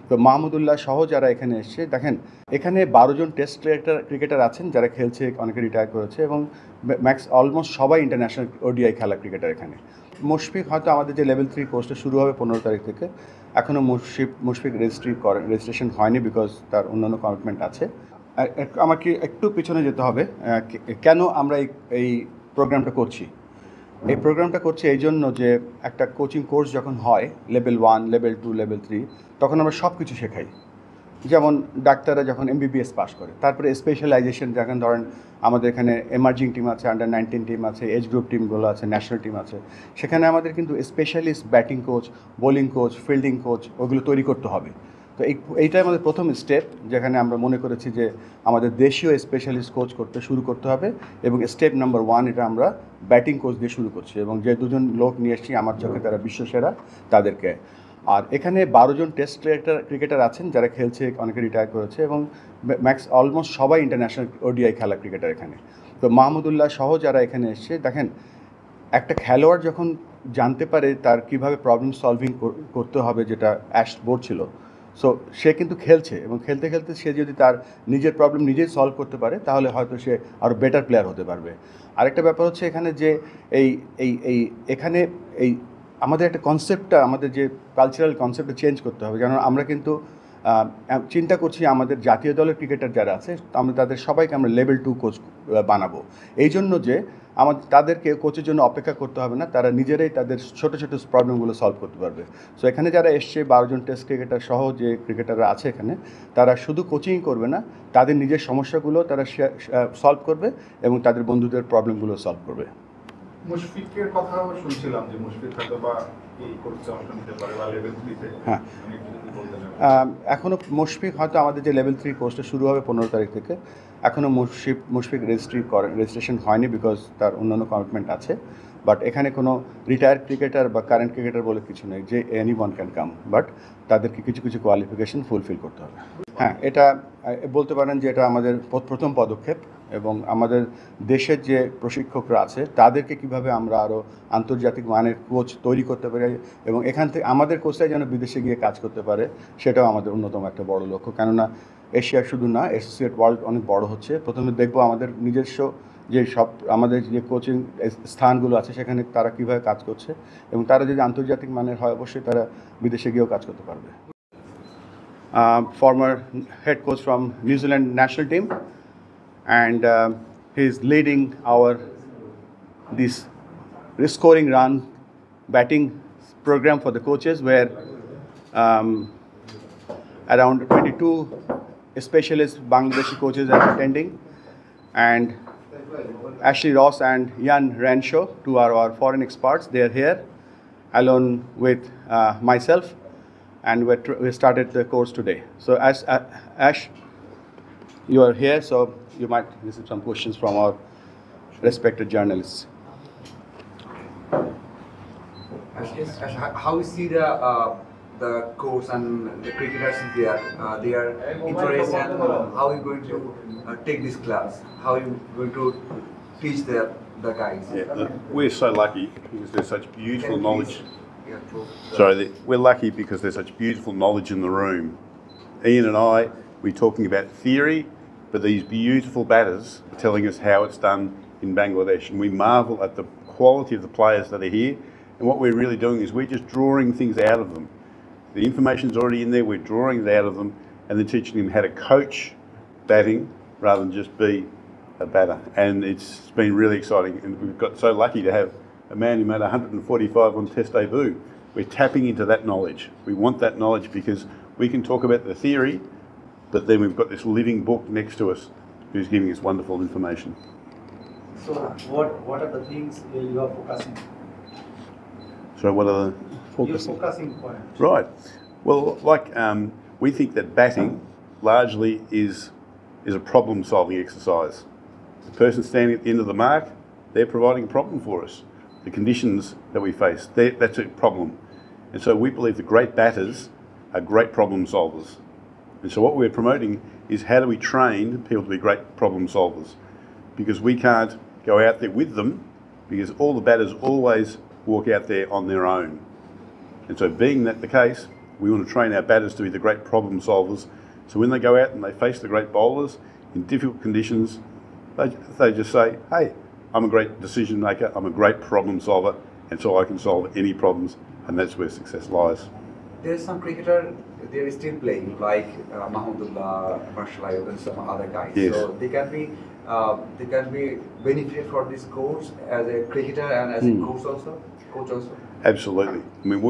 তো মাহমুদুল্লাহ সহ যারা এখানে এসছে, দেখেন এখানে 12 জন টেস্ট ক্রিকেটার আছেন যারা খেলছে, অনেকে রিটায়ার করেছে এবং অলমোস্ট সবাই ইন্টারন্যাশনাল ওডিআই খেলা ক্রিকেটার এখানে। মুশফিক হয়তো আমাদের যে লেভেল 3 কোর্সটা শুরু হবে 15 তারিখ থেকে, এখনও মুশফিক রেজিস্ট্রেশন হয়নি বিকজ তার অন্যান্য কমিটমেন্ট আছে। আমাকে একটু পিছনে যেতে হবে। কেন আমরা এই প্রোগ্রামটা করছি? এই প্রোগ্রামটা করছি এই জন্য যে একটা কোচিং কোর্স যখন হয় লেভেল 1, লেভেল 2, লেভেল 3, তখন আমরা সব কিছু শেখাই। যেমন ডাক্তাররা যখন MBBS পাস করে, তারপরে স্পেশালাইজেশন, যখন ধরেন আমাদের এখানে এমার্জিং টিম আছে, আন্ডার 19 টিম আছে, এজ গ্রুপ টিমগুলো আছে, ন্যাশনাল টিম আছে, সেখানে আমাদের কিন্তু specialist batting coach, bowling coach, fielding coach ওগুলো তৈরি করতে হবে। তো এইটাই আমাদের প্রথম স্টেপ, যেখানে আমরা মনে করেছি যে আমাদের দেশীয় স্পেশালিস্ট কোচ শুরু করতে হবে এবং স্টেপ নাম্বার 1 এটা আমরা ব্যাটিং কোচ দিয়ে শুরু করছি এবং যে দুজন লোক নিয়ে এসেছি আমার চোখে তারা বিশ্বসেরা, তাদেরকে। আর এখানে 12 জন টেস্ট ক্রিকেটার আছেন যারা খেলছে, অনেকে রিটায়ার করেছে এবং অলমোস্ট সবাই ইন্টারন্যাশনাল ওডিআই খেলা ক্রিকেটার এখানে। তো মাহমুদুল্লাহ সহ যারা এখানে এসছে, দেখেন একটা খেলোয়াড় যখন জানতে পারে তার কিভাবে প্রবলেম সলভিং করতে হবে, যেটা অ্যাশ বোর্ড ছিল, সো সে কিন্তু খেলছে এবং খেলতে খেলতে সে যদি তার নিজের প্রবলেম নিজেই সলভ করতে পারে তাহলে হয়তো সে আরও বেটার প্লেয়ার হতে পারবে। আরেকটা ব্যাপার হচ্ছে এখানে যে এখানে আমাদের একটা কনসেপ্টটা, আমাদের যে কালচারাল কনসেপ্টটা চেঞ্জ করতে হবে। যেন আমরা কিন্তু চিন্তা করছি আমাদের জাতীয় দলের ক্রিকেটার যারা আছে আমরা তাদের সবাইকে আমরা লেভেল 2 কোচ বানাবো, এই জন্য যে তাদেরকে কোচের জন্য অপেক্ষা করতে হবে না, তারা নিজেরাই তাদের ছোটো ছোটো প্রবলেমগুলো সলভ করতে পারবে। সো এখানে যারা এসছে 12 জন টেস্ট ক্রিকেটার সহ যে ক্রিকেটাররা আছে এখানে, তারা শুধু কোচিং করবে না, তাদের নিজের সমস্যাগুলো তারা সলভ করবে এবং তাদের বন্ধুদের প্রবলেমগুলো সলভ করবে। মুশফিকের কথা শুনছিলাম যে মুশফিক হয়তো বা এই কোর্সে অংশ নিতে পারে বা লেভেল 3 তে। হ্যাঁ, এখনও মুশফিক হয়তো আমাদের যে লেভেল 3 কোর্সটা শুরু হবে 15 তারিখ থেকে, এখনও মুশফিক রেজিস্ট্রেশন হয়নি বিকজ তার অন্যান্য কমিটমেন্ট আছে। বাট এখানে কোনো রিটায়ার্ড ক্রিকেটার বা কারেন্ট ক্রিকেটার বলে কিছু নেই, যে এনিওয়ান ক্যান কাম, বাট তাদেরকে কিছু কিছু কোয়ালিফিকেশন ফুলফিল করতে হবে। হ্যাঁ, এটা বলতে পারেন যে এটা আমাদের প্রথম পদক্ষেপ এবং আমাদের দেশের যে প্রশিক্ষকরা আছে তাদেরকে কিভাবে আমরা আরও আন্তর্জাতিক মানের কোচ তৈরি করতে পারি এবং এখান থেকে আমাদের কোচরাই যেন বিদেশে গিয়ে কাজ করতে পারে, সেটাও আমাদের অন্যতম একটা বড় লক্ষ্য। কেননা এশিয়া শুধু না, অ্যাসোসিয়েট ওয়ার্ল্ড অনেক বড় হচ্ছে। প্রথমে দেখবো আমাদের নিজস্ব যে আমাদের যে কোচিং স্থানগুলো আছে সেখানে তারা কীভাবে কাজ করছে এবং তারা যদি আন্তর্জাতিক মানের হয় অবশ্যই তারা বিদেশে গিয়েও কাজ করতে পারবে। Former head coach from New Zealand national team, and he's leading this scoring run batting program for the coaches, where around 22 specialist Bangladeshi coaches are attending, and Ashley Ross and Jan Renshaw, two are our foreign experts. They are here along with myself, and we started the course today. So as Ash, you are here, so you might receive some questions from our respected journalists. Yes, how you see the course and the cricketers there? They are interested. How are you going to take this class? How are you going to teach the guys? Yeah, we're so lucky because there's such beautiful knowledge. Sorry, we're lucky because there's such beautiful knowledge in the room. Ian and I, we're talking about theory, but these beautiful batters are telling us how it's done in Bangladesh, and we marvel at the quality of the players that are here. And what we're really doing is we're just drawing things out of them. The information's already in there, we're drawing it out of them and then teaching them how to coach batting rather than just be a batter. And it's been really exciting, and we've got so lucky to have a man who made 145 on Test debut. We're tapping into that knowledge. We want that knowledge because we can talk about the theory, but then we've got this living book next to us who's giving us wonderful information. So what are the things you are focusing? So what are the focusing points? Right. Well, we think that batting largely is a problem-solving exercise. The person standing at the end of the mark, they're providing a problem for us. The conditions that we face, that's a problem. And so we believe the great batters are great problem solvers. And so what we're promoting is how do we train people to be great problem solvers? Because we can't go out there with them, because all the batters always walk out there on their own. And so being that the case, We want to train our batters to be the great problem solvers. So when they go out and they face the great bowlers in difficult conditions, they just say, hey, I'm a great decision maker, I'm a great problem solver, and so I can solve any problems, and that's where success lies. There is some cricketer, they are still playing, like Mahmudullah, Marshall Ayub, and some other guys. Yes. So they can be benefited for this course as a cricketer and as a coach also. Absolutely. I mean,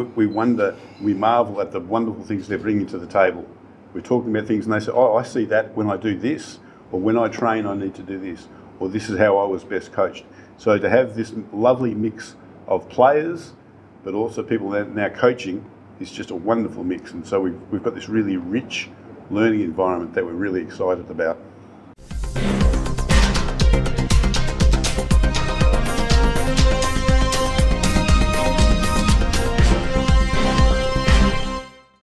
we marvel at the wonderful things they're bringing to the table. We're talking about things and they say, oh, I see that when I do this, or when I train I need to do this, or this is how I was best coached. So to have this lovely mix of players, but also people that are now coaching, is just a wonderful mix. And so we've got this really rich learning environment that we're really excited about.